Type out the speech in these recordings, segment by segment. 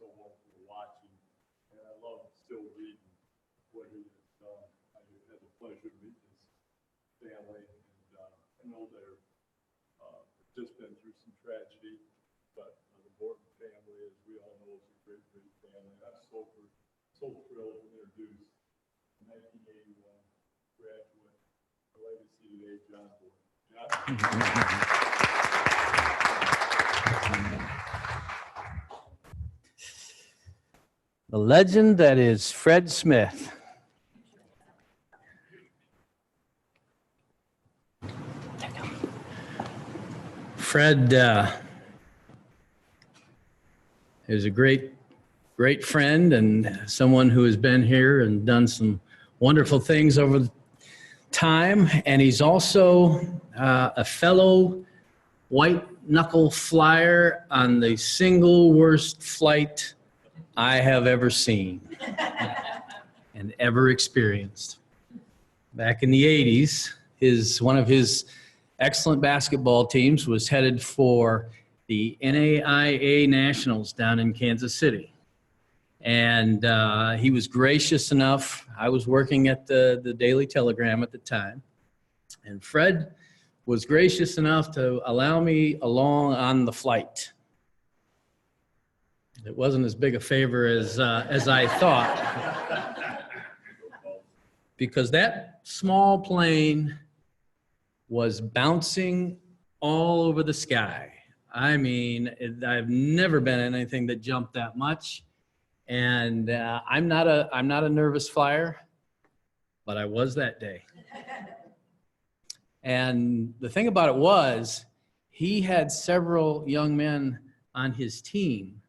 so hopeful watching. And I love still reading what he has done. I had the pleasure of meeting his family, and I know they're just been through some tragedy, but the Borton family, as we all know, is a great, great family. I'm so thrilled to introduce the 1981 graduate, the legacy today, John Borton. The legend that is Fred Smith. Fred is a great friend and someone who has been here and done some wonderful things over time. And he's also a fellow white knuckle flyer on the single worst flight I have ever seen and ever experienced. Back in the 80s, one of his excellent basketball teams was headed for the NAIA Nationals down in Kansas City. And he was gracious enough. I was working at the Daily Telegram at the time. And Fred was gracious enough to allow me along on the flight. It wasn't as big a favor as I thought. Because that small plane was bouncing all over the sky. I mean, I've never been in anything that jumped that much. And I'm not a nervous flyer, but I was that day. And the thing about it was, he had several young men on his team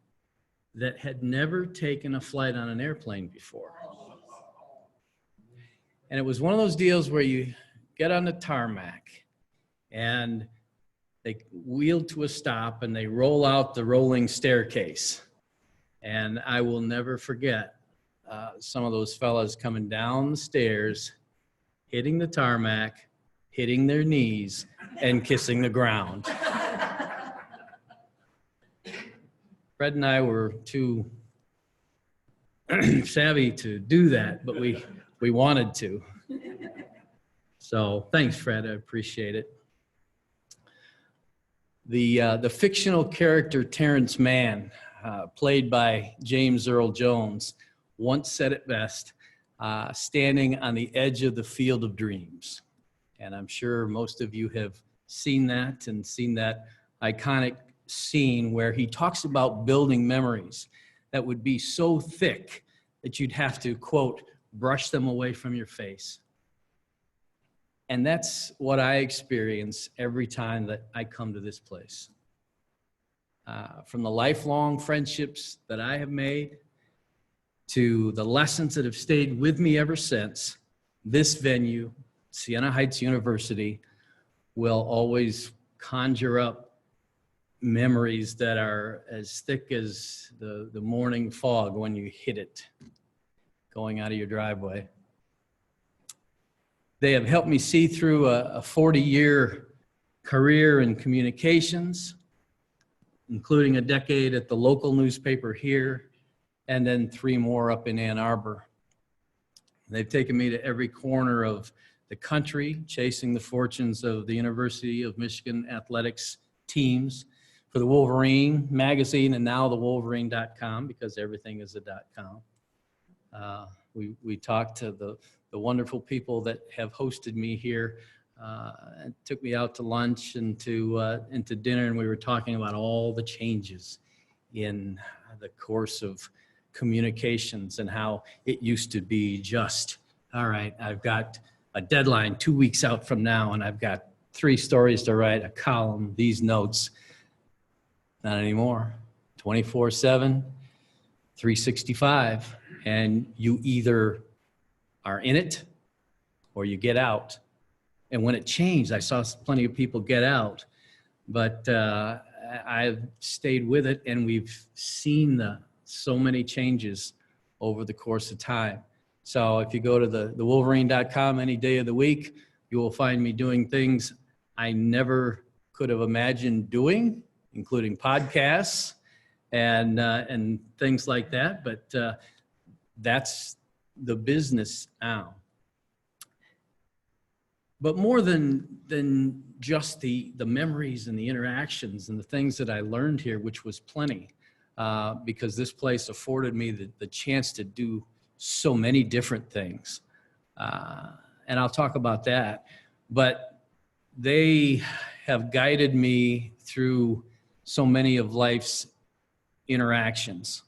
that had never taken a flight on an airplane before. And it was one of those deals where you get on the tarmac and they wheel to a stop and they roll out the rolling staircase. And I will never forget some of those fellas coming down the stairs, hitting the tarmac, hitting their knees, and kissing the ground. Fred and I were too savvy to do that, but we wanted to. So thanks, Fred. I appreciate it. The fictional character Terrence Mann, played by James Earl Jones, once said it best, standing on the edge of the field of dreams. And I'm sure most of you have seen that and seen that iconic scene where he talks about building memories that would be so thick that you'd have to, quote, brush them away from your face. And that's what I experience every time that I come to this place. From the lifelong friendships that I have made to the lessons that have stayed with me ever since, this venue, Siena Heights University, will always conjure up memories that are as thick as the morning fog when you hit it going out of your driveway. They have helped me see through a 40-year career in communications, including a decade at the local newspaper here, and then 3 more up in Ann Arbor. They've taken me to every corner of the country, chasing the fortunes of the University of Michigan athletics teams for the Wolverine magazine and now the Wolverine.com, because everything is a .com. We talked to the wonderful people that have hosted me here, and took me out to lunch and to dinner, and we were talking about all the changes in the course of communications and how it used to be just, all right, I've got a deadline 2 weeks out from now and I've got 3 stories to write, a column, these notes. Not anymore. 24/7, 365, and you either are in it or you get out. And when it changed, I saw plenty of people get out, but I've stayed with it, and we've seen so many changes over the course of time. So if you go to the Wolverine.com any day of the week, you will find me doing things I never could have imagined doing, including podcasts and things like that. But that's the business now. But more than just the memories and the interactions and the things that I learned here, which was plenty, because this place afforded me the chance to do so many different things. And I'll talk about that. But they have guided me through so many of life's interactions.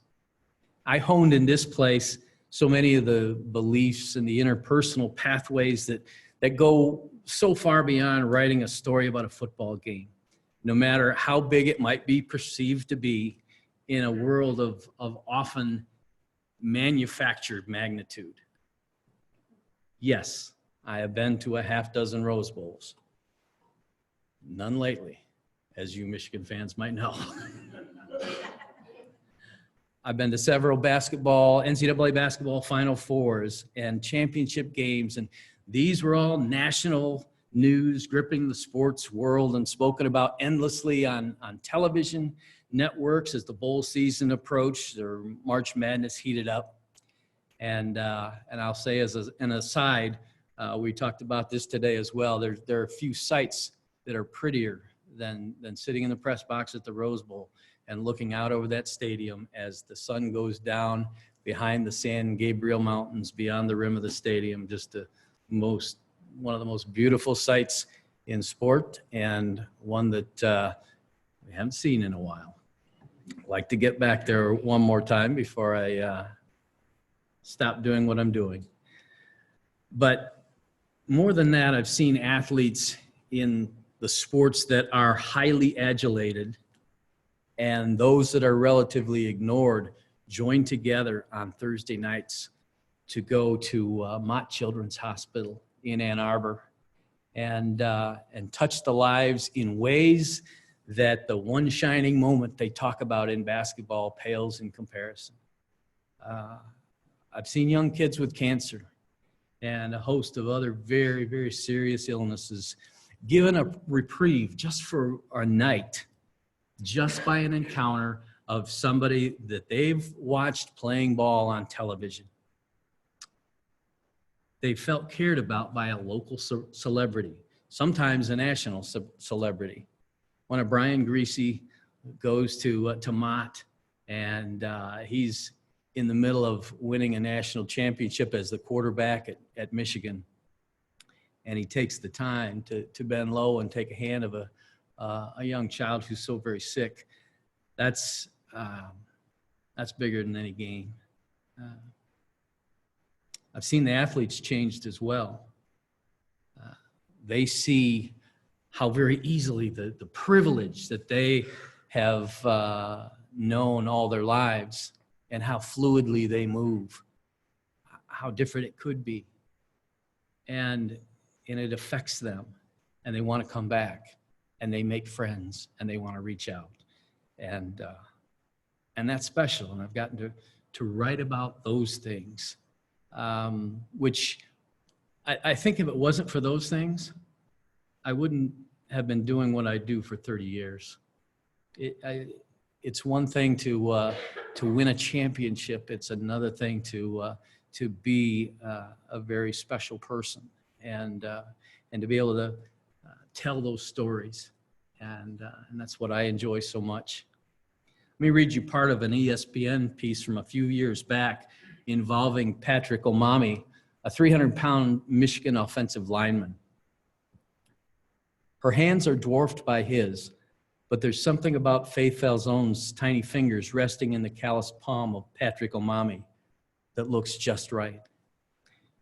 I honed in this place so many of the beliefs and the interpersonal pathways that go so far beyond writing a story about a football game, no matter how big it might be perceived to be in a world of often manufactured magnitude. Yes, I have been to a half dozen Rose Bowls. None lately, as you Michigan fans might know. I've been to several NCAA basketball Final Fours and championship games, and these were all national news, gripping the sports world and spoken about endlessly on television networks as the bowl season approached or March Madness heated up. And I'll say as an aside, we talked about this today as well. There are a few sights that are prettier than sitting in the press box at the Rose Bowl and looking out over that stadium as the sun goes down behind the San Gabriel Mountains beyond the rim of the stadium. Just one of the most beautiful sights in sport, and one that we haven't seen in a while. I'd like to get back there one more time before I stop doing what I'm doing. But more than that, I've seen athletes in the sports that are highly adulated and those that are relatively ignored join together on Thursday nights to go to Mott Children's Hospital in Ann Arbor and touch the lives in ways that the one shining moment they talk about in basketball pales in comparison. I've seen young kids with cancer and a host of other very, very serious illnesses given a reprieve just for a night, just by an encounter of somebody that they've watched playing ball on television. They felt cared about by a local celebrity, sometimes a national celebrity. One of Brian Greasy goes to Mott, and he's in the middle of winning a national championship as the quarterback at Michigan. And he takes the time to bend low and take a hand of a young child who's so very sick. That's bigger than any game. I've seen the athletes changed as well. They see how very easily the privilege that they have known all their lives and how fluidly they move, how different it could be. And it affects them, and they want to come back, and they make friends, and they want to reach out. And that's special, and I've gotten to write about those things, which I think if it wasn't for those things, I wouldn't have been doing what I do for 30 years. It's one thing to win a championship. It's another thing to be a very special person and to be able to tell those stories. And that's what I enjoy so much. Let me read you part of an ESPN piece from a few years back involving Patrick Omami, a 300-pound Michigan offensive lineman. Her hands are dwarfed by his, but there's something about Faith Falzone's tiny fingers resting in the calloused palm of Patrick Omami that looks just right.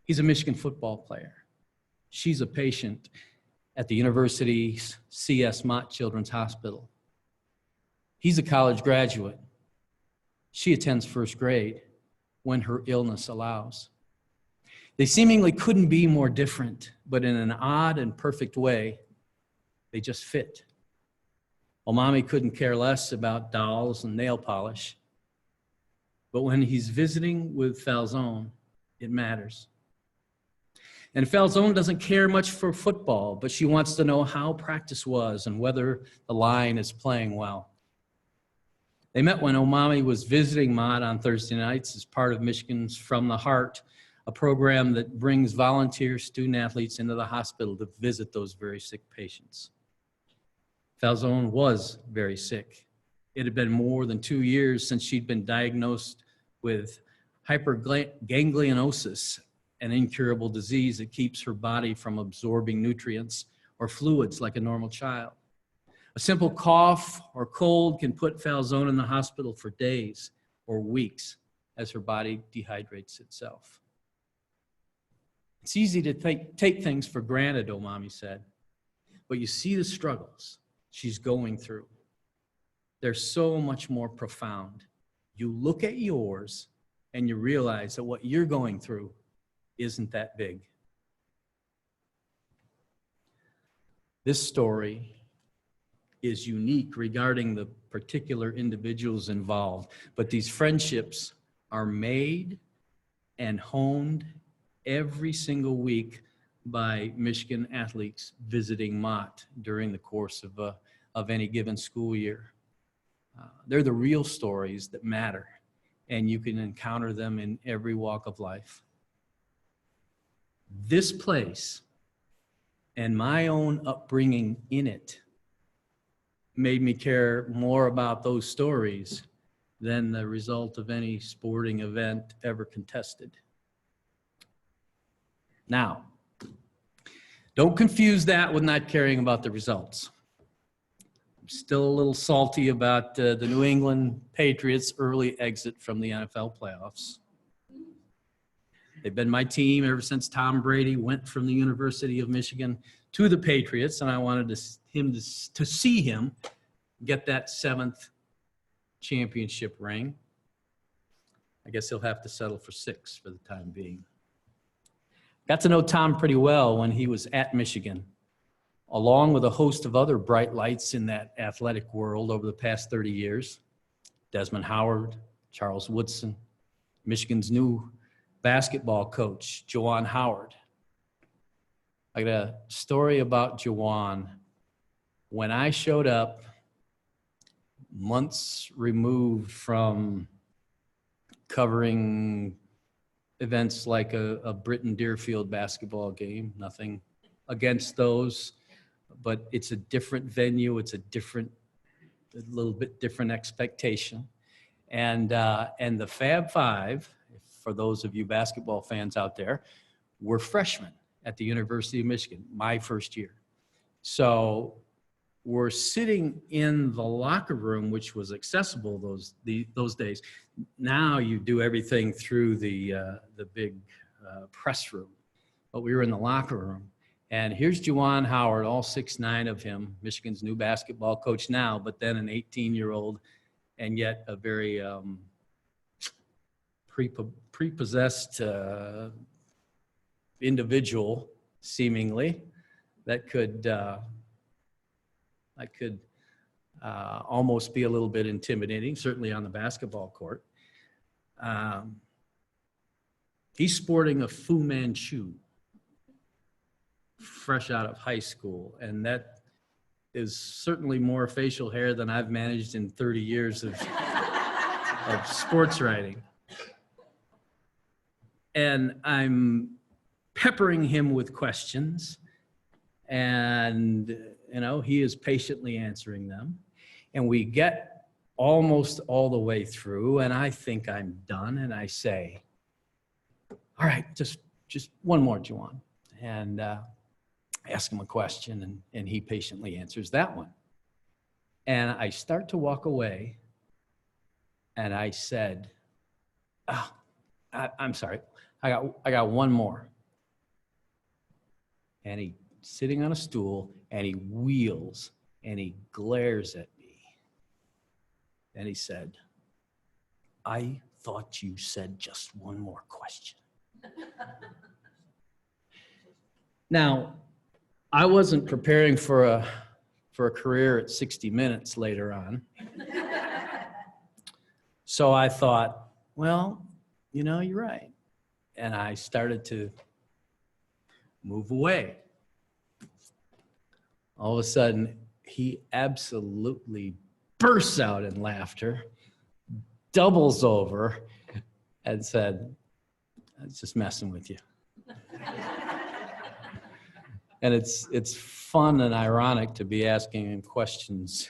He's a Michigan football player. She's a patient at the university's C.S. Mott Children's Hospital. He's a college graduate. She attends first grade when her illness allows. They seemingly couldn't be more different, but in an odd and perfect way, they just fit. Omami couldn't care less about dolls and nail polish, but when he's visiting with Falzone, it matters. And Falzone doesn't care much for football, but she wants to know how practice was and whether the line is playing well. They met when Omami was visiting Mott on Thursday nights as part of Michigan's From the Heart, a program that brings volunteer student athletes into the hospital to visit those very sick patients. Falzone was very sick. It had been more than 2 years since she'd been diagnosed with hyperganglionosis, an incurable disease that keeps her body from absorbing nutrients or fluids like a normal child. A simple cough or cold can put Falzone in the hospital for days or weeks as her body dehydrates itself. It's easy to take things for granted, Omami said, but you see the struggles she's going through. They're so much more profound. You look at yours and you realize that what you're going through isn't that big. This story is unique regarding the particular individuals involved, but these friendships are made and honed every single week by Michigan athletes visiting Mott during the course of any given school year. They're the real stories that matter, and you can encounter them in every walk of life. This place and my own upbringing in it made me care more about those stories than the result of any sporting event ever contested. Now, don't confuse that with not caring about the results. I'm still a little salty about the New England Patriots' early exit from the NFL playoffs. They've been my team ever since Tom Brady went from the University of Michigan to the Patriots, and I wanted to see him get that 7th championship ring. I guess he'll have to settle for 6 for the time being. Got to know Tom pretty well when he was at Michigan, along with a host of other bright lights in that athletic world over the past 30 years. Desmond Howard, Charles Woodson, Michigan's new basketball coach, Juwan Howard. I got a story about Juwan. When I showed up, months removed from covering events like a Britton Deerfield basketball game, nothing against those, but it's a different venue, it's a little bit different expectation. And the Fab Five, for those of you basketball fans out there, were freshmen at the University of Michigan, my first year. So we're sitting in the locker room, which was accessible those days. Now you do everything through the big press room, but we were in the locker room. And here's Juwan Howard, all 6'9" of him, Michigan's new basketball coach now, but then an 18-year-old, and yet a very prepossessed individual, seemingly, that could almost be a little bit intimidating, certainly on the basketball court. He's sporting a Fu Manchu, fresh out of high school, and that is certainly more facial hair than I've managed in 30 years of sports writing. And I'm peppering him with questions, and he is patiently answering them. And we get almost all the way through, and I think I'm done, and I say, all right, just one more, Juwan. And ask him a question, and he patiently answers that one. And I start to walk away, and I said, I'm sorry, I got one more. And he's sitting on a stool, and he wheels, and he glares at me. And he said, I thought you said just one more question. Now, I wasn't preparing for a career at 60 Minutes later on. So I thought, well, you're right. And I started to move away. All of a sudden, he absolutely bursts out in laughter. doubles over and said, "I was just messing with you." And it's fun and ironic to be asking him questions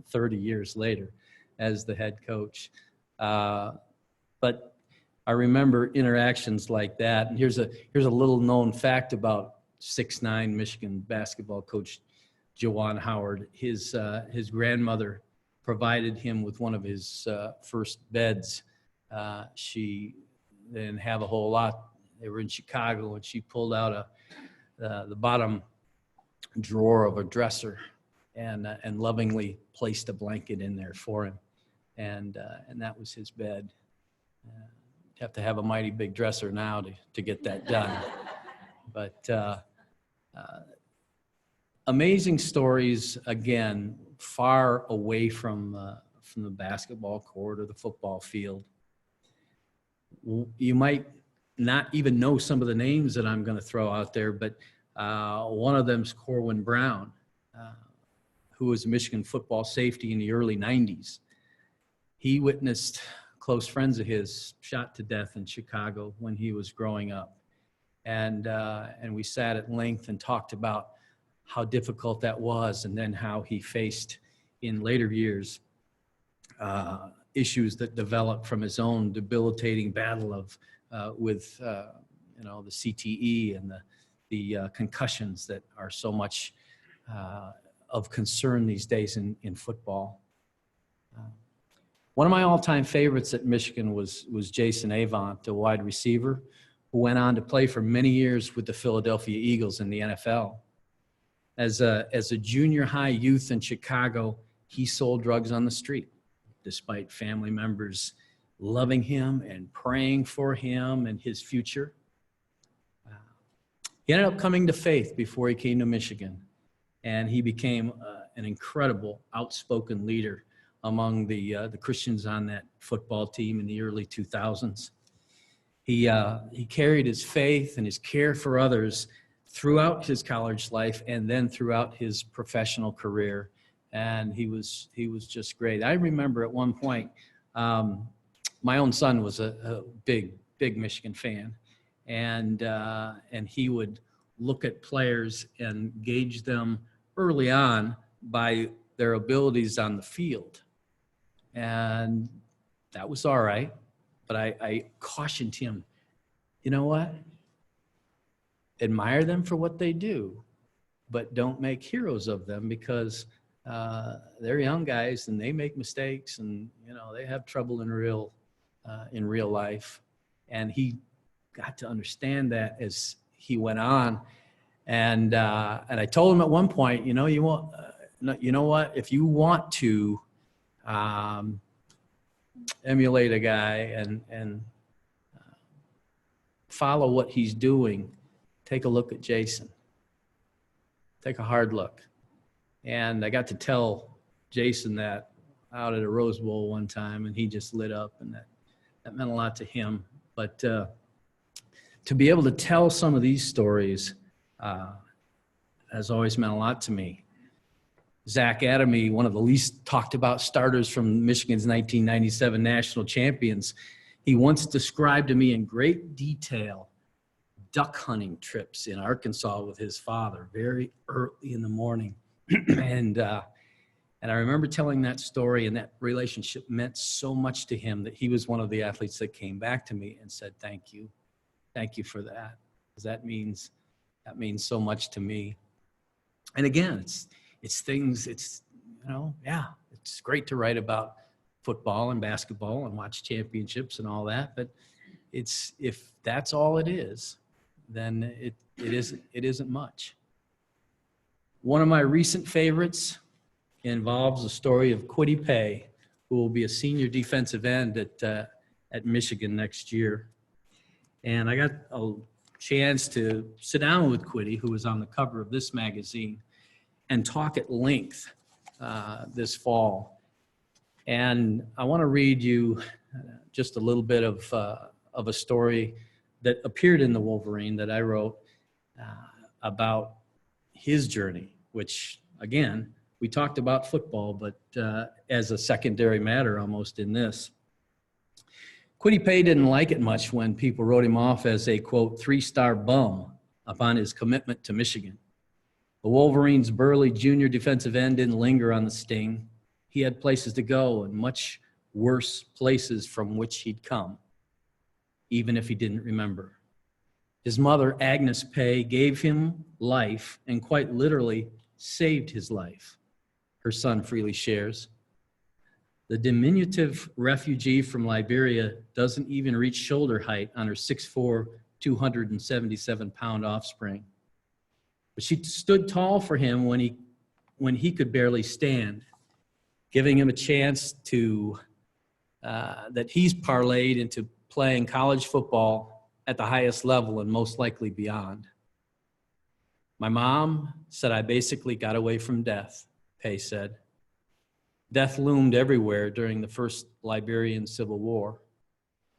30 years later as the head coach. But I remember interactions like that. And here's a little known fact about 6'9" Michigan basketball coach Jawan Howard. His grandmother provided him with one of his first beds. She didn't have a whole lot. They were in Chicago, and she pulled out the bottom drawer of a dresser and lovingly placed a blanket in there for him. And that was his bed. You have to have a mighty big dresser now to get that done. But amazing stories, again, far away from the basketball court or the football field. You might not even know some of the names that I'm going to throw out there, but one of them's Corwin Brown, who was a Michigan football safety in the early 90s. He witnessed close friends of his shot to death in Chicago when he was growing up. And we sat at length and talked about how difficult that was, and then how he faced in later years issues that developed from his own debilitating battle with the CTE and the concussions that are so much of concern these days in football. One of my all-time favorites at Michigan was Jason Avant, a wide receiver who went on to play for many years with the Philadelphia Eagles in the NFL. As a junior high youth in Chicago, he sold drugs on the street, despite family members loving him and praying for him and his future. He ended up coming to faith before he came to Michigan, and he became an incredible, outspoken leader among the Christians on that football team in the early 2000s. He carried his faith and his care for others throughout his college life and then throughout his professional career, and he was just great. I remember at one point, my own son was a big Michigan fan, and he would look at players and gauge them early on by their abilities on the field, and that was all right. But I cautioned him, you know what? Admire them for what they do, but don't make heroes of them, because they're young guys and they make mistakes, and they have trouble in real life. And he got to understand that as he went on. And I told him at one point, you know what? If you want to emulate a guy and follow what he's doing, take a look at Jason. Take a hard look. And I got to tell Jason that out at a Rose Bowl one time, and he just lit up, and that meant a lot to him. But to be able to tell some of these stories has always meant a lot to me. Zach Adamy, one of the least talked about starters from Michigan's 1997 national champions, he once described to me in great detail duck hunting trips in Arkansas with his father very early in the morning. And I remember telling that story, and that relationship meant so much to him that he was one of the athletes that came back to me and said, thank you for that, because that means so much to me. And again, it's things, it's great to write about football and basketball and watch championships and all that, but if that's all it is, then it isn't much. One of my recent favorites involves the story of Kwity Paye, who will be a senior defensive end at Michigan next year. And I got a chance to sit down with Kwity, who was on the cover of this magazine, and talk at length this fall. And I want to read you just a little bit of a story that appeared in the Wolverine that I wrote about his journey, which, again, we talked about football, but as a secondary matter almost in this. Quiddy Pay didn't like it much when people wrote him off as a, quote, three-star bum upon his commitment to Michigan. The Wolverines' burly junior defensive end didn't linger on the sting. He had places to go and much worse places from which he'd come, even if he didn't remember. His mother, Agnes Pay, gave him life and quite literally saved his life, her son freely shares. The diminutive refugee from Liberia doesn't even reach shoulder height on her 6'4", 277-pound offspring. But she stood tall for him when he could barely stand, giving him a chance to that he's parlayed into playing college football at the highest level and most likely beyond. My mom said I basically got away from death, Pay said. Death loomed everywhere during the first Liberian Civil War.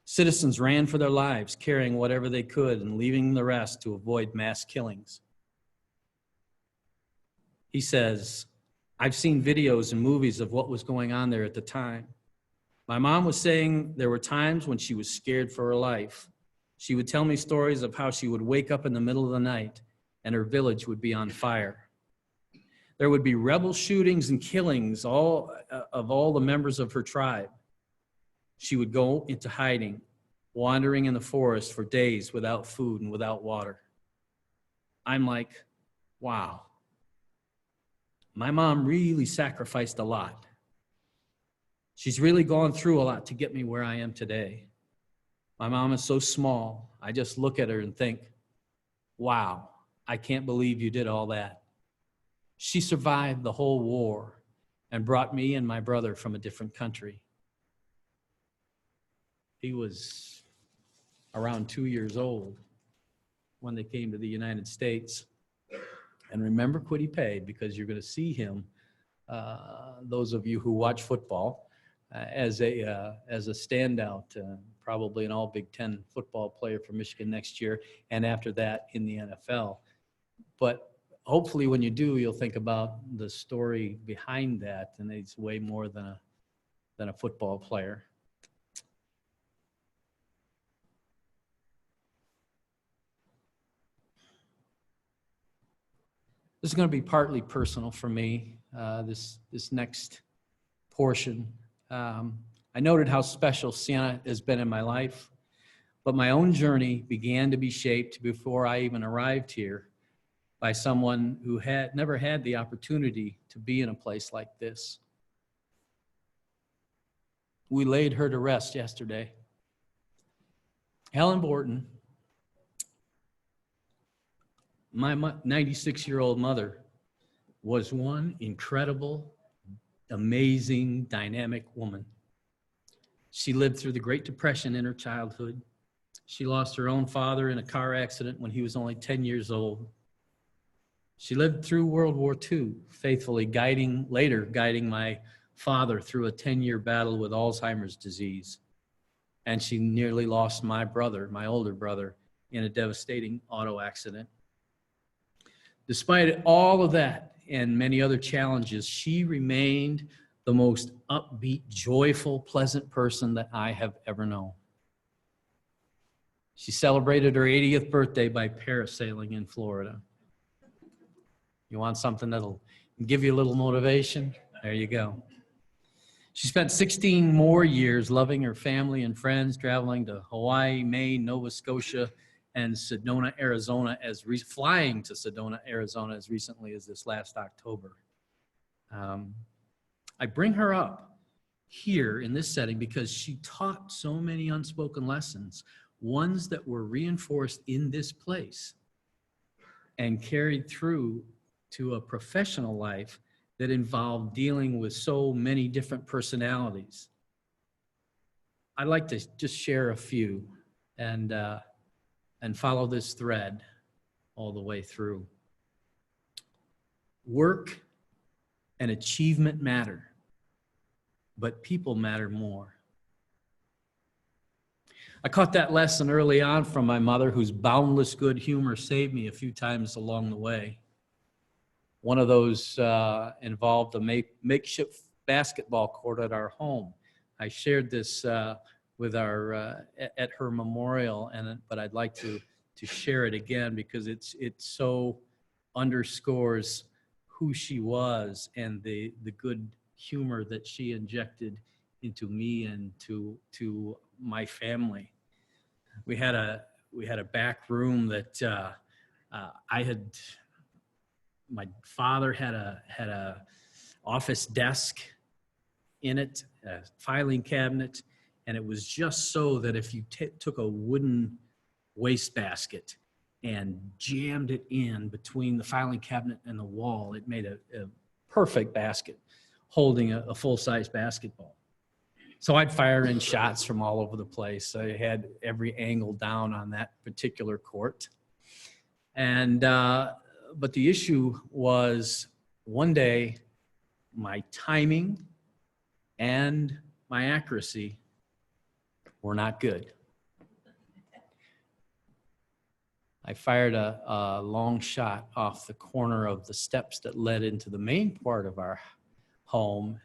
Citizens ran for their lives, carrying whatever they could and leaving the rest to avoid mass killings. He says, I've seen videos and movies of what was going on there at the time. My mom was saying there were times when she was scared for her life. She would tell me stories of how she would wake up in the middle of the night and her village would be on fire. There would be rebel shootings and killings of all the members of her tribe. She would go into hiding, wandering in the forest for days without food and without water. I'm like, wow. My mom really sacrificed a lot. She's really gone through a lot to get me where I am today. My mom is so small, I just look at her and think, wow, I can't believe you did all that. She survived the whole war and brought me and my brother from a different country. He was around 2 years old when they came to the United States. And remember Quiddy Pay, because you're going to see him, those of you who watch football, as a standout, probably an all Big Ten football player for Michigan next year, and after that in the NFL. But hopefully when you do, you'll think about the story behind that, and he's way more than a football player. This is going to be partly personal for me, this next portion. I noted how special Sienna has been in my life, but my own journey began to be shaped before I even arrived here by someone who had never had the opportunity to be in a place like this. We laid her to rest yesterday. Helen Borton, my 96-year-old mother, was one incredible, amazing, dynamic woman. She lived through the Great Depression in her childhood. She lost her own father in a car accident when he was only 10 years old. She lived through World War II, faithfully guiding my father through a 10-year battle with Alzheimer's disease. And she nearly lost my brother, my older brother, in a devastating auto accident. Despite all of that and many other challenges, she remained the most upbeat, joyful, pleasant person that I have ever known. She celebrated her 80th birthday by parasailing in Florida. You want something that'll give you a little motivation? There you go. She spent 16 more years loving her family and friends, traveling to Hawaii, Maine, Nova Scotia, and Sedona, Arizona, flying to Sedona, Arizona as recently as this last October. I bring her up here in this setting because she taught so many unspoken lessons, ones that were reinforced in this place and carried through to a professional life that involved dealing with so many different personalities. I'd like to just share a few and follow this thread all the way through. Work and achievement matter, but people matter more. I caught that lesson early on from my mother, whose boundless good humor saved me a few times along the way. One of those involved a makeshift basketball court at our home. I shared this with our at her memorial, but I'd like to share it again because it so underscores who she was and the good humor that she injected into me and to my family. We had a back room that my father had a office desk in it, a filing cabinet, and it was just so that if you took a wooden wastebasket and jammed it in between the filing cabinet and the wall, it made a perfect basket holding a full-size basketball. So I'd fire in shots from all over the place. I had every angle down on that particular court. And but the issue was one day my timing and my accuracy were not good. I fired a long shot off the corner of the steps that led into the main part of our home.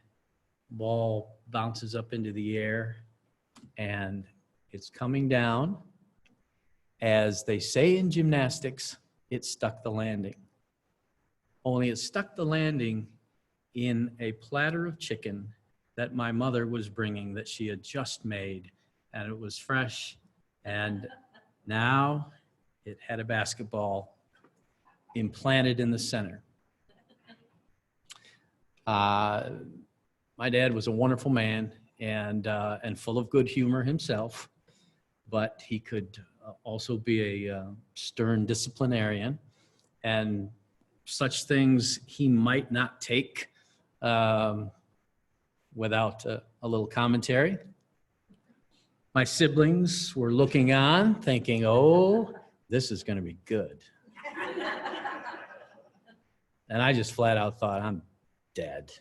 Ball bounces up into the air and it's coming down. As they say in gymnastics, it stuck the landing. Only it stuck the landing in a platter of chicken that my mother was bringing that she had just made, and it was fresh, and now it had a basketball implanted in the center. My dad was a wonderful man and full of good humor himself, but he could also be a stern disciplinarian, and such things he might not take without a little commentary. My siblings were looking on, thinking, oh, this is going to be good. And I just flat out thought, I'm dead.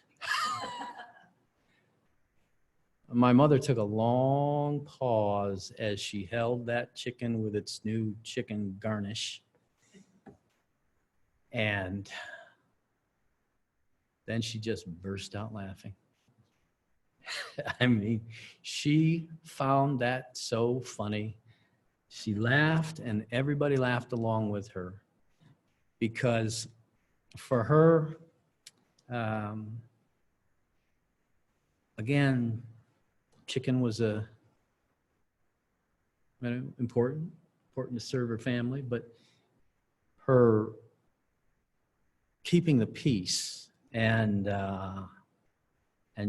My mother took a long pause as she held that chicken with its new chicken garnish. And then she just burst out laughing. I mean, she found that so funny. She laughed and everybody laughed along with her because for her, again, chicken was important to serve her family, but her keeping the peace and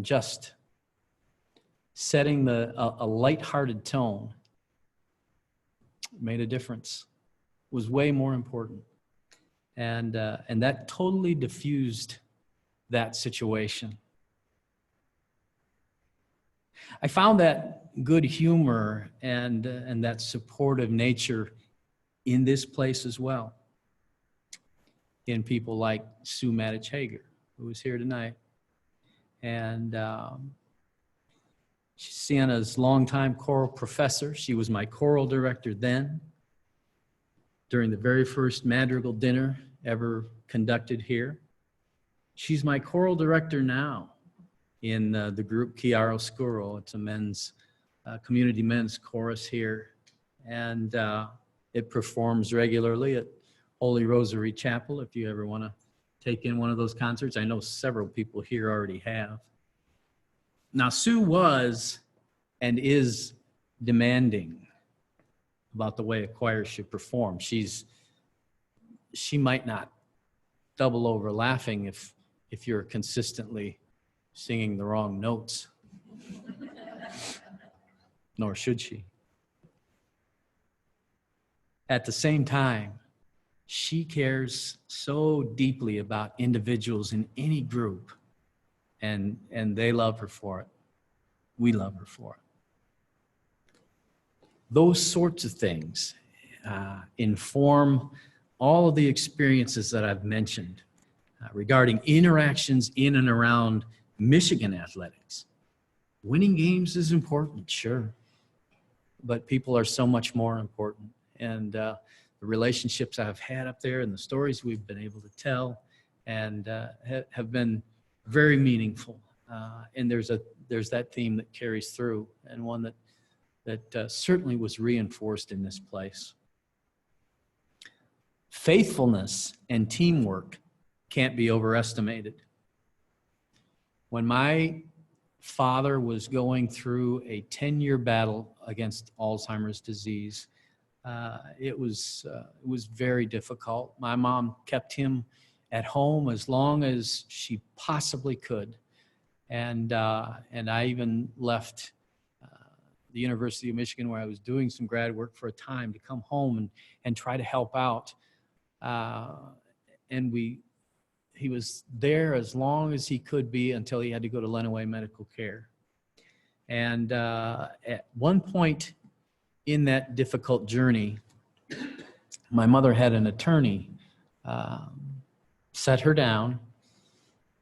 just setting a lighthearted tone made a difference, was way more important. And that totally diffused that situation. I found that good humor and that supportive nature in this place as well, in people like Sue Matich-Hager, who is here tonight. And she's Sienna's longtime choral professor. She was my choral director then, during the very first madrigal dinner ever conducted here. She's my choral director now in the group Chiaroscuro. It's a men's, community men's chorus here. And it performs regularly at Holy Rosary Chapel if you ever want to take in one of those concerts. I know several people here already have. Now, Sue was and is demanding about the way a choir should perform. She might not double over laughing if you're consistently singing the wrong notes, nor should she. At the same time, she cares so deeply about individuals in any group, and they love her for it. We love her for it. Those sorts of things inform all of the experiences that I've mentioned regarding interactions in and around Michigan athletics. Winning games is important, sure, but people are so much more important. And the relationships I've had up there and the stories we've been able to tell and have been very meaningful. And there's that theme that carries through, and one that that certainly was reinforced in this place. Faithfulness and teamwork can't be overestimated. When my father was going through a 10-year battle against Alzheimer's disease, it was very difficult. My mom kept him at home as long as she possibly could, and I even left the University of Michigan, where I was doing some grad work, for a time to come home and try to help out. And he was there as long as he could be until he had to go to Lenawee Medical Care. And at one point in that difficult journey, my mother had an attorney set her down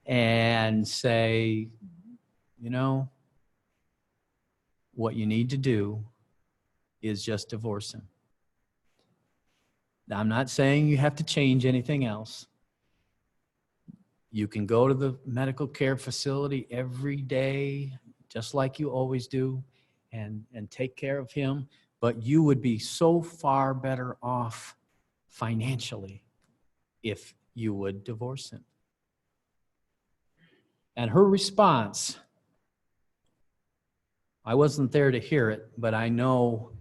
and say, you know, what you need to do is just divorce him. Now, I'm not saying you have to change anything else. You can go to the medical care facility every day, just like you always do, and take care of him, but you would be so far better off financially if you would divorce him. And her response, I wasn't there to hear it, but I know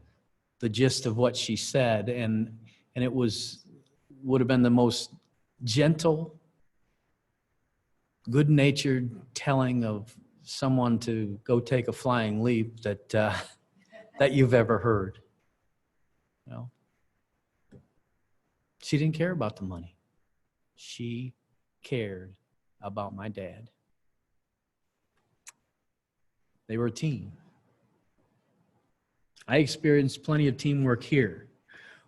the gist of what she said, and it would have been the most gentle, good-natured telling of someone to go take a flying leap that you've ever heard. You know? She didn't care about the money. She cared about my dad. They were a team. I experienced plenty of teamwork here,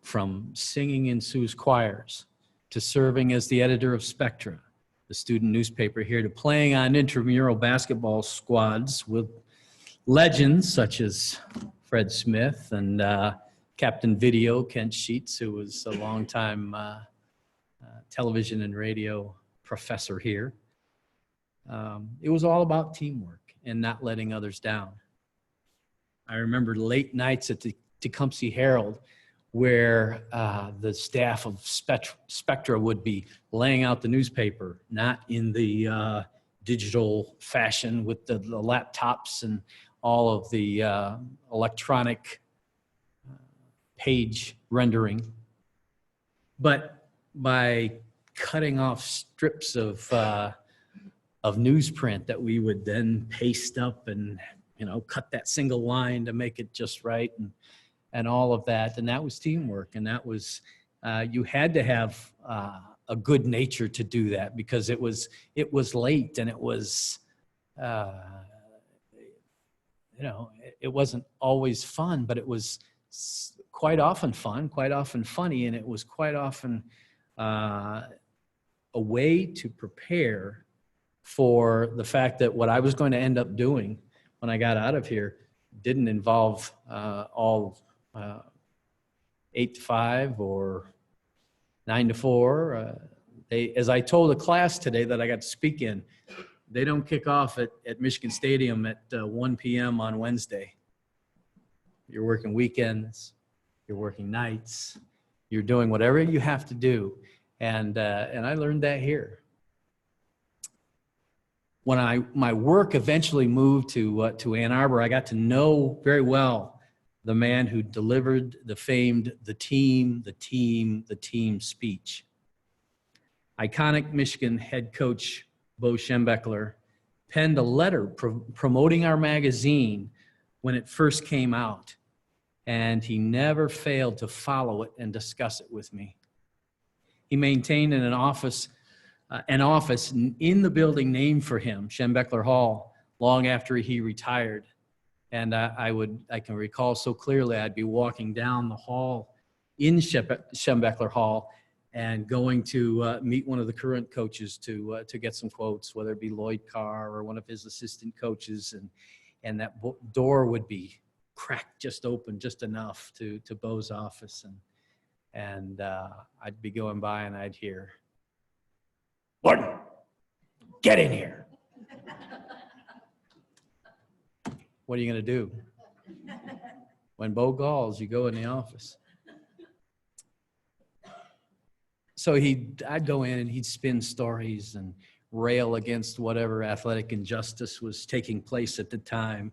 from singing in Sue's choirs to serving as the editor of Spectra, the student newspaper here, to playing on intramural basketball squads with legends such as Fred Smith and Captain Video Kent Sheets, who was a longtime television and radio professor here. It was all about teamwork and not letting others down. I remember late nights at the Tecumseh Herald, where the staff of Spectra would be laying out the newspaper, not in the digital fashion with the laptops and all of the electronic page rendering, but by cutting off strips of newsprint that we would then paste up and, you know, cut that single line to make it just right, and all of that. And that was teamwork. And that was, you had to have a good nature to do that, because it was late, and it was, you know, it wasn't always fun, but it was quite often fun, quite often funny, and it was quite often a way to prepare for the fact that what I was going to end up doing when I got out of here didn't involve all 8 to 5 or 9 to 4. As I told a class today that I got to speak in, they don't kick off at Michigan Stadium at 1 p.m. on Wednesday. You're working weekends, you're working nights, you're doing whatever you have to do. And I learned that here. When my work eventually moved to Ann Arbor, I got to know very well the man who delivered the famed the team speech. Iconic Michigan head coach Bo Schembechler penned a letter promoting our magazine when it first came out, and he never failed to follow it and discuss it with me. He maintained an office in the building named for him, Schembechler Hall, long after he retired. And I can recall so clearly, I'd be walking down the hall in Schembechler Hall and going to meet one of the current coaches to get some quotes, whether it be Lloyd Carr or one of his assistant coaches, and that door would be cracked just open just enough to Bo's office, and I'd be going by and I'd hear, "Borton, get in here." What are you going to do? When Bo calls, you go in the office. So I'd go in and he'd spin stories and rail against whatever athletic injustice was taking place at the time.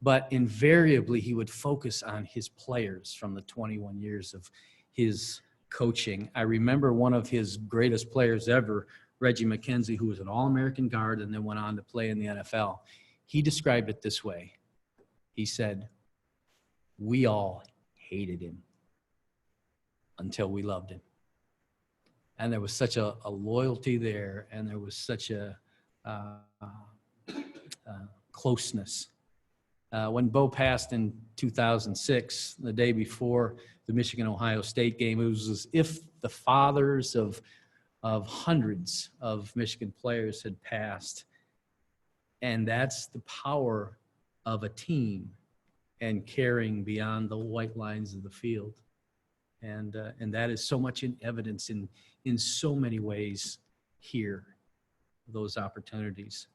But invariably, he would focus on his players from the 21 years of his coaching. I remember one of his greatest players ever, Reggie McKenzie, who was an All-American guard and then went on to play in the NFL. He described it this way. He said, "We all hated him until we loved him." And there was such a loyalty there, and there was such a closeness. When Bo passed in 2006, the day before the Michigan-Ohio State game, it was as if the fathers of hundreds of Michigan players had passed. And that's the power of a team and caring beyond the white lines of the field. And that is so much in evidence in so many ways here, those opportunities.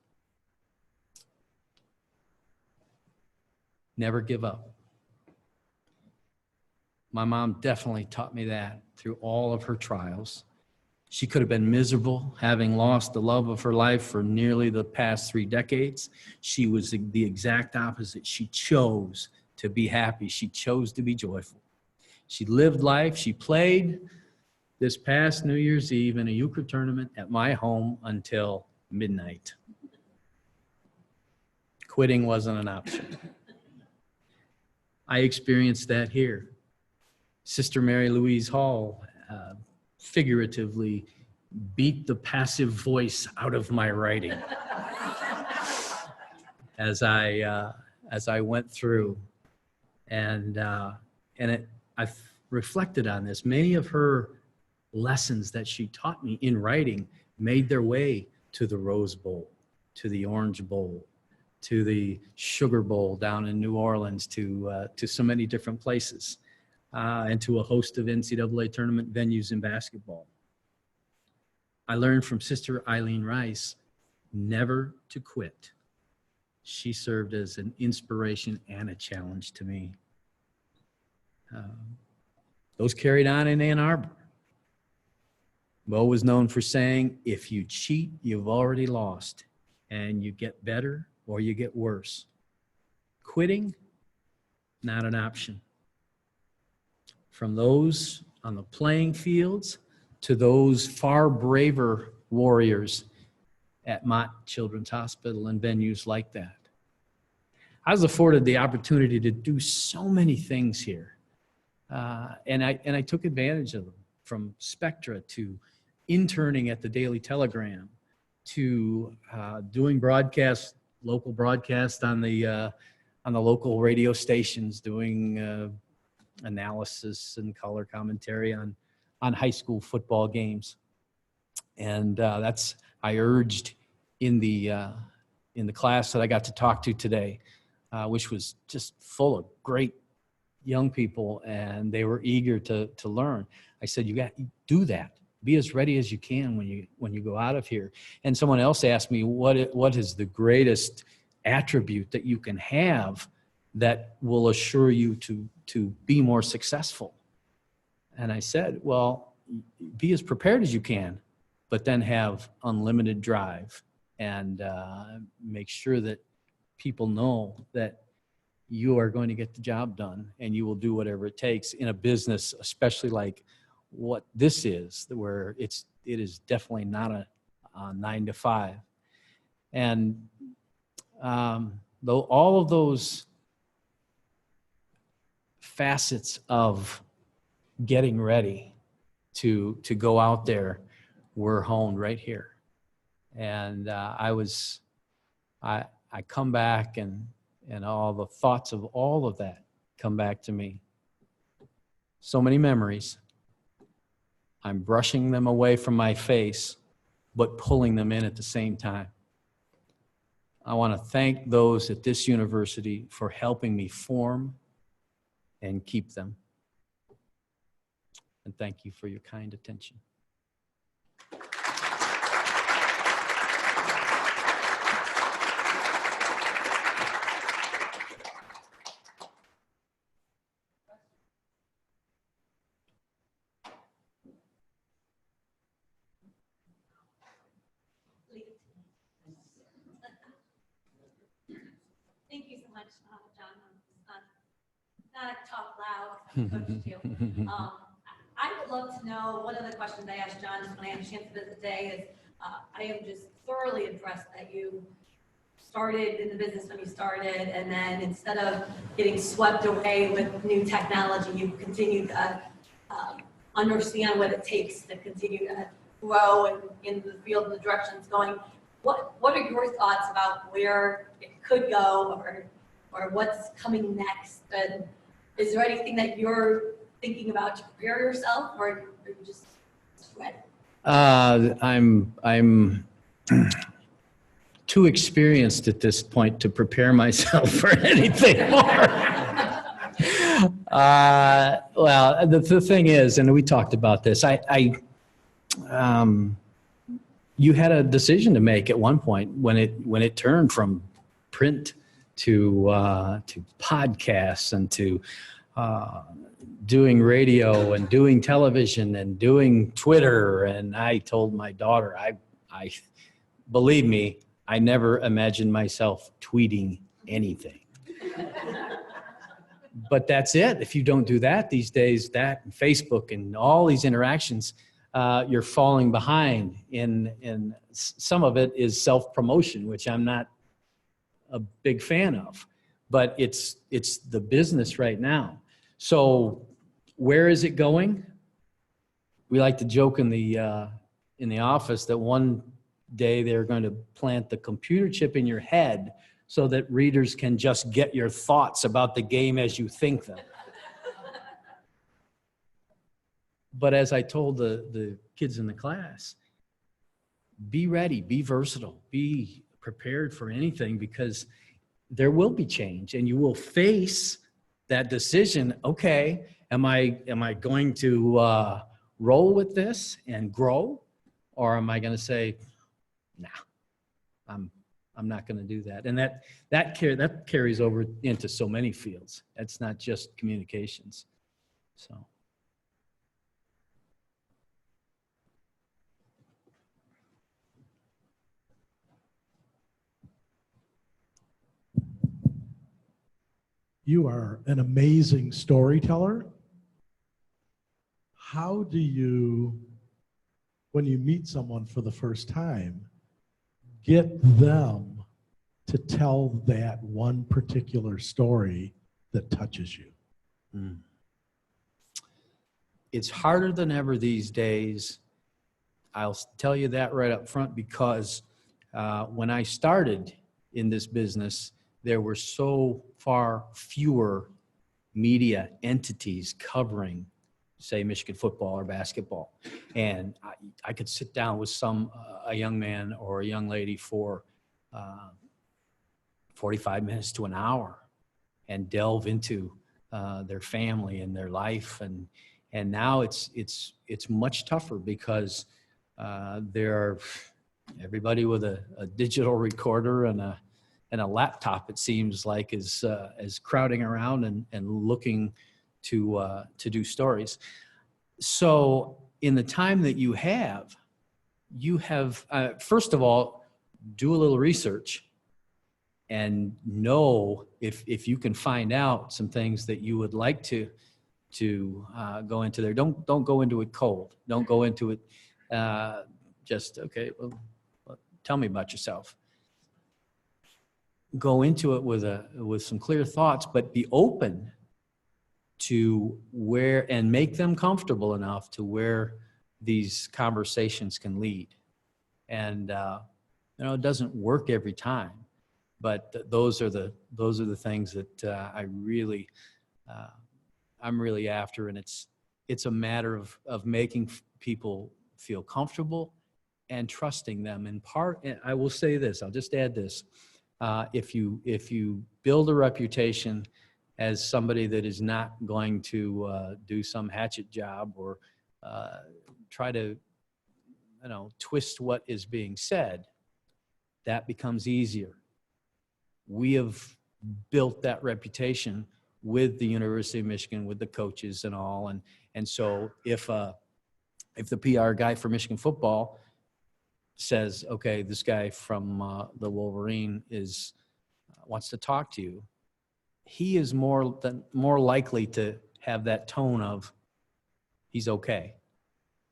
Never give up. My mom definitely taught me that through all of her trials. She could have been miserable, having lost the love of her life for nearly the past 3 decades. She was the exact opposite. She chose to be happy. She chose to be joyful. She lived life. She played this past New Year's Eve in a euchre tournament at my home until midnight. Quitting wasn't an option. I experienced that here. Sister Mary Louise Hall figuratively beat the passive voice out of my writing as I went through, and I've reflected on this. Many of her lessons that she taught me in writing made their way to the Rose Bowl, to the Orange Bowl, to the Sugar Bowl down in New Orleans, to so many different places, and to a host of NCAA tournament venues in basketball. I learned from Sister Eileen Rice never to quit. She served as an inspiration and a challenge to me. Those carried on in Ann Arbor. Bo was known for saying, if you cheat, you've already lost, and you get better or you get worse. Quitting, not an option. From those on the playing fields to those far braver warriors at Mott Children's Hospital and venues like that. I was afforded the opportunity to do so many things here, and I took advantage of them, from Spectra to interning at the Daily Telegram to doing local broadcasts on the local radio stations, doing analysis and color commentary on high school football games. And I urged in the class that I got to talk to today, which was just full of great young people, and they were eager to learn. I said, you got to do that. Be as ready as you can when you go out of here. And someone else asked me, what is the greatest attribute that you can have that will assure you to be more successful? And I said, well, be as prepared as you can, but then have unlimited drive, and make sure that people know that you are going to get the job done, and you will do whatever it takes in a business, especially like what this is, where it is definitely not a 9 to 5. And though all of those facets of getting ready to go out there were honed right here. And I come back, and all the thoughts of all of that come back to me. So many memories. I'm brushing them away from my face, but pulling them in at the same time. I want to thank those at this university for helping me form and keep them. And thank you for your kind attention. John, not talk loud, coach you. I would love to know, one of the questions I asked John just when I had a chance to visit today is, I am just thoroughly impressed that you started in the business when you started, and then instead of getting swept away with new technology, you continue to understand what it takes to continue to grow and in the field and the direction it's going. What are your thoughts about where it could go, or what's coming next? And is there anything that you're thinking about to prepare yourself, or are you just ready? I'm too experienced at this point to prepare myself for anything more. Well, the thing is, and we talked about this, you had a decision to make at one point when it turned from print to podcasts and to doing radio and doing television and doing Twitter. And I told my daughter, I believe me, I never imagined myself tweeting anything. But that's it. If you don't do that these days, that and Facebook and all these interactions, you're falling behind. In some of it is self-promotion, which I'm not a big fan of. But it's the business right now. So where is it going? We like to joke in the office that one day they're going to plant the computer chip in your head so that readers can just get your thoughts about the game as you think them. But as I told the kids in the class, be ready, be versatile, be prepared for anything, because there will be change and you will face that decision. Okay, am I going to roll with this and grow, or am I going to say, nah, I'm not going to do that? And that carries over into so many fields. That's not just communications. So. You are an amazing storyteller. How do you, when you meet someone for the first time, get them to tell that one particular story that touches you? It's harder than ever these days. I'll tell you that right up front, because when I started in this business, there were so far fewer media entities covering, say, Michigan football or basketball. And I could sit down with a young man or a young lady for 45 minutes to an hour and delve into their family and their life. And now it's much tougher, because everybody with a digital recorder and a laptop, it seems like, is crowding around and looking to do stories. So in the time that you have, first of all, do a little research and know if you can find out some things that you would like to go into there. Don't go into it cold. Don't go into it just, okay, well, tell me about yourself. Go into it with some clear thoughts, but be open to and make them comfortable enough to where these conversations can lead. And it doesn't work every time, but those are the things that I'm really after. And it's a matter of making people feel comfortable and trusting them. In part, and I will say this, I'll just add this. If you build a reputation as somebody that is not going to do some hatchet job or try to, twist what is being said, that becomes easier. We have built that reputation with the University of Michigan, with the coaches and all, and so if the PR guy for Michigan football says, okay, this guy from the Wolverine wants to talk to you, he is more likely to have that tone of, he's okay.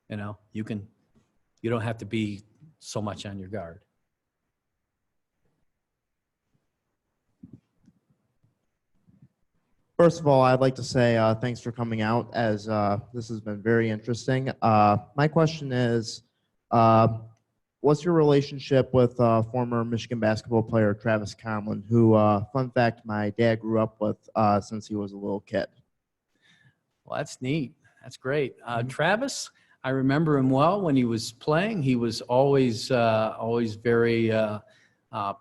You know, you don't have to be so much on your guard. First of all, I'd like to say thanks for coming out, as this has been very interesting. My question is, what's your relationship with former Michigan basketball player Travis Conlon, who, fun fact, my dad grew up with since he was a little kid? Well, that's neat. That's great. Travis, I remember him well when he was playing. He was always very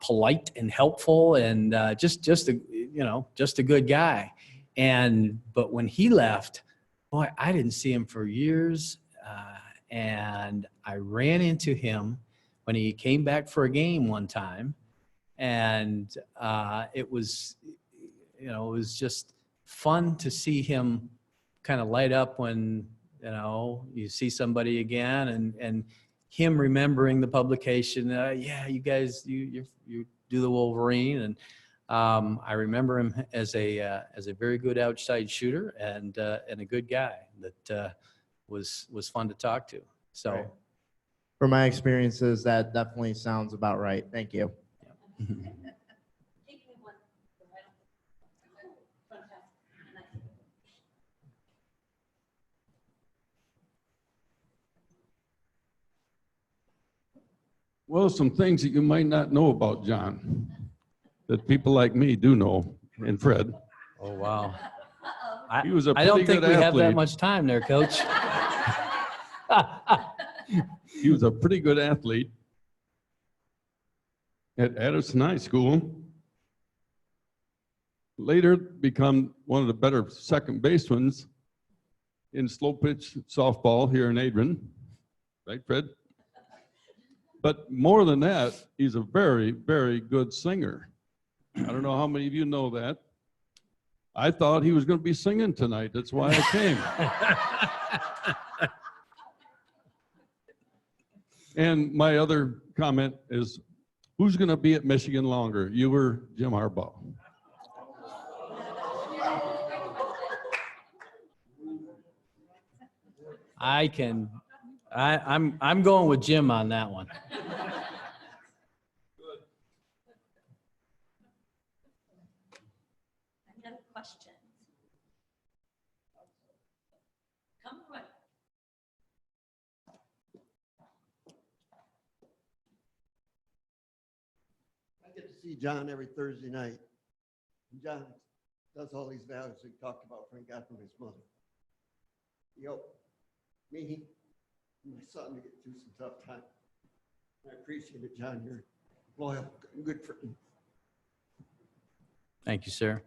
polite and helpful, and just a good guy. But when he left, boy, I didn't see him for years, and I ran into him when he came back for a game one time, and it was just fun to see him kind of light up when you see somebody again, and him remembering the publication. Yeah, you guys, you do the Wolverine, and I remember him as a very good outside shooter and a good guy that was fun to talk to. So, Right. From my experiences, that definitely sounds about right. Thank you. Well, some things that you might not know about John that people like me do know, and Fred. Oh wow! He was a I don't pretty think good we have that athlete. much time there, Coach. He was a pretty good athlete at Addison High School. Later become one of the better second basemen in slow pitch softball here in Adrian. Right, Fred? But more than that, he's a very, very good singer. I don't know how many of you know that. I thought he was going to be singing tonight. That's why I came. And my other comment is, who's going to be at Michigan longer, you or Jim Harbaugh? I'm going with Jim on that one. Any other questions? Come on. I get to see John every Thursday night. And John does all these values we talked about Frank got from his mother. He helped me and my son to get through some tough times. I appreciate it, John. You're loyal and good for me. Thank you, sir.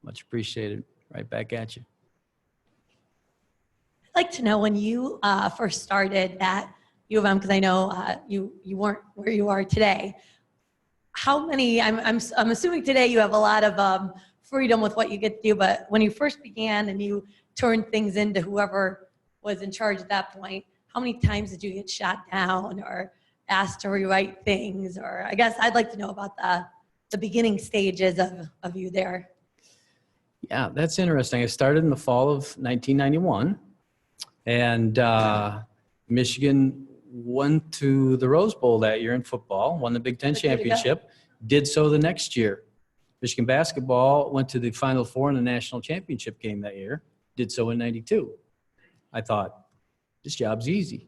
Much appreciated. Right back at you. I'd like to know when you first started at U of M, because I know you weren't where you are today. How many? I'm assuming today you have a lot of freedom with what you get to do. But when you first began and you turned things into whoever was in charge at that point, how many times did you get shot down or asked to rewrite things? Or I guess I'd like to know about the beginning stages of you there. Yeah, that's interesting. I started in the fall of 1991, and Michigan went to the Rose Bowl that year in football, won the Big Ten That's pretty good. championship, did so the next year. Michigan basketball went to the Final Four in the national championship game that year, did so in 92. I thought, this job's easy.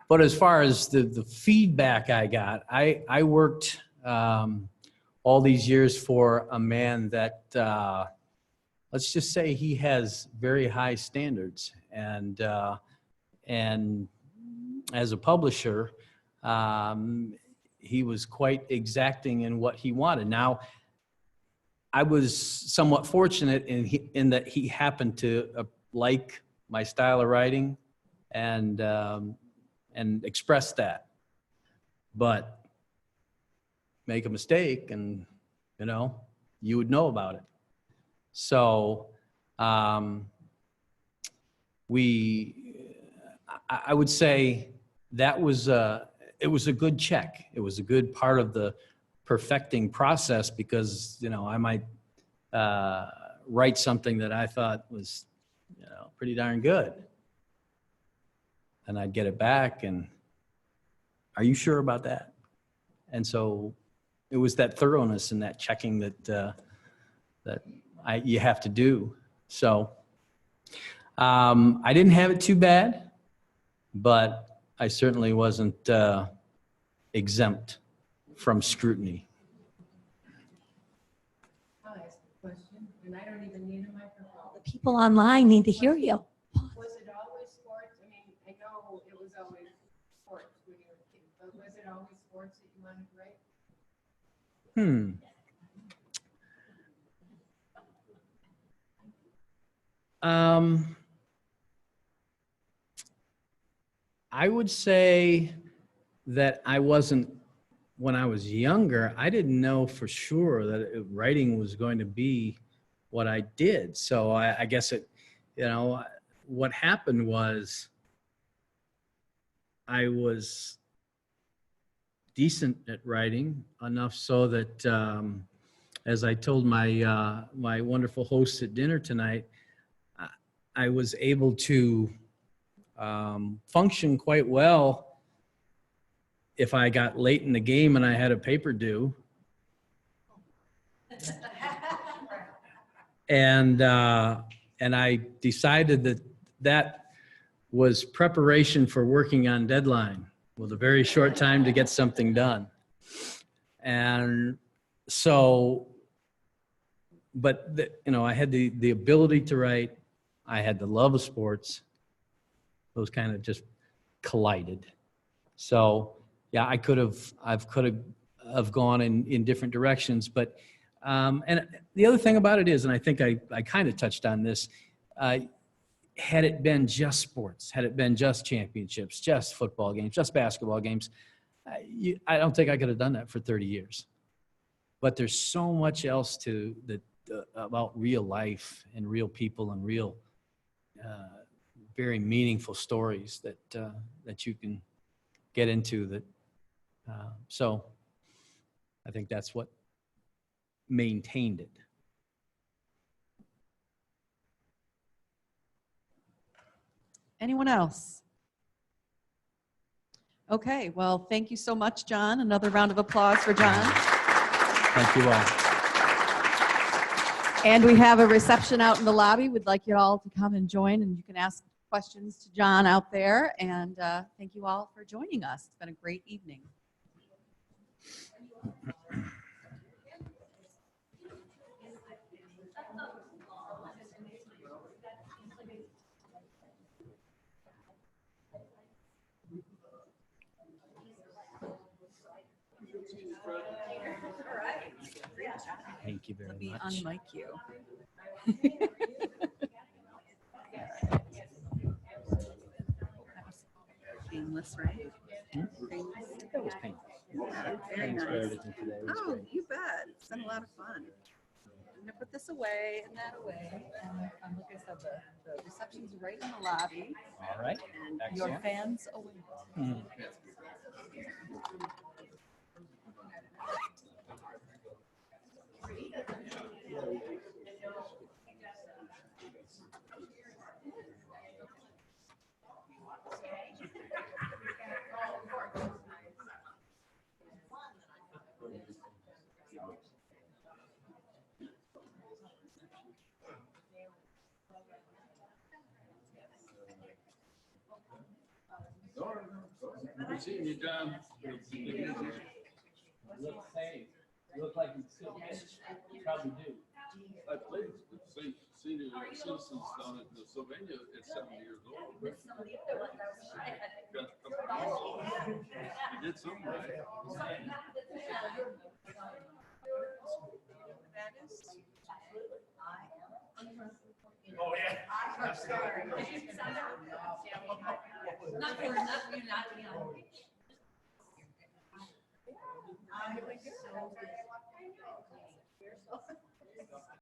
But as far as the feedback I got, I worked all these years for a man that, let's just say he has very high standards. And as a publisher, he was quite exacting in what he wanted. Now, I was somewhat fortunate in that he happened to like my style of writing and express that. But make a mistake and, you would know about it. So I would say that was it was a good check. It was a good part of the perfecting process because, I might write something that I thought was, pretty darn good. And I'd get it back and, are you sure about that? And so it was that thoroughness and that checking that you have to do. So I didn't have it too bad, but I certainly wasn't exempt from scrutiny. I'll ask a question, and I don't even need a microphone. The people online need to hear you. Was it always sports? I mean, I know it was always sports when you were a kid, but was it always sports that you wanted to write? I would say that I wasn't, when I was younger, I didn't know for sure that writing was going to be what I did. So I guess what happened was I was decent at writing, enough so that, as I told my wonderful hosts at dinner tonight, I was able to function quite well if I got late in the game and I had a paper due. And I decided that was preparation for working on deadline with a very short time to get something done. And so, but I had the ability to write. I had the love of sports. Those kind of just collided. So yeah, I could have gone in different directions, but and the other thing about it is, and I think I kind of touched on this, had it been just sports, had it been just championships, just football games, just basketball games, I don't think I could have done that for 30 years. But there's so much else about real life and real people and real very meaningful stories that you can get into that. So I think that's what maintained it. Anyone else? Okay, well, thank you so much, John. Another round of applause for John. Thank you all. And we have a reception out in the lobby. We'd like you all to come and join, and you can ask questions to John out there. And thank you all for joining us. It's been a great evening. Thank you very Let me much. unmic you. That was painless, right? Painless. That was painless. Very Thanks for nice. everything today. It was Oh, great. you bet. It's been a lot of fun. I'm gonna put this away and that away. And like I said, the reception's right in the lobby. All right. And Excellent. your fans await. Mhm. Good seeing you, John. You look like you probably do. I played with senior citizens down in Sylvania at 70 years old. Got a couple of years. You did something right. Oh, yeah. I'm sorry. Not for, not you, not me.